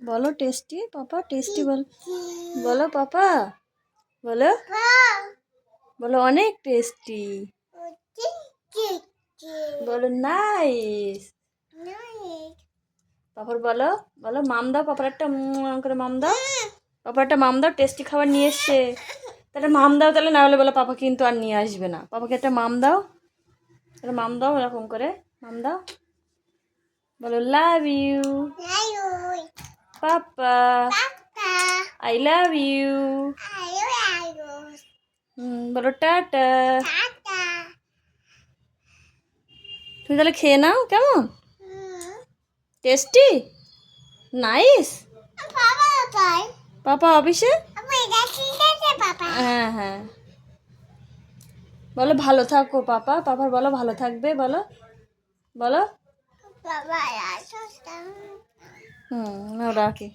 বলো টেস্টি পাপা, টেস্টি বল, বলো পাপা, বলো, বলো অনেক টেস্টি, বলো নাইস। পাপার বলো, বলো মাম দাও, পাপার একটা করে মাম দাও, পাপার একটা মাম দাও, টেস্টি খাবার নিয়ে এসছে, তাহলে মাম দাও, তাহলে না হলে বলো পাপা কিন্তু আর নিয়ে আসবে না, পাপাকে একটা মাম দাও, তাহলে মাম দাও, এরকম করে মাম দাও, বলো love you papa, I love you, বলো টাটা। তুমি তাহলে খেয়ে নাও, কেমন টেস্টি নাইস। পাপা অফিসে, হ্যাঁ হ্যাঁ, বলো ভালো থাকো পাপা, পাপার বলো ভালো থাকবে, বলো, বলো, রাখি।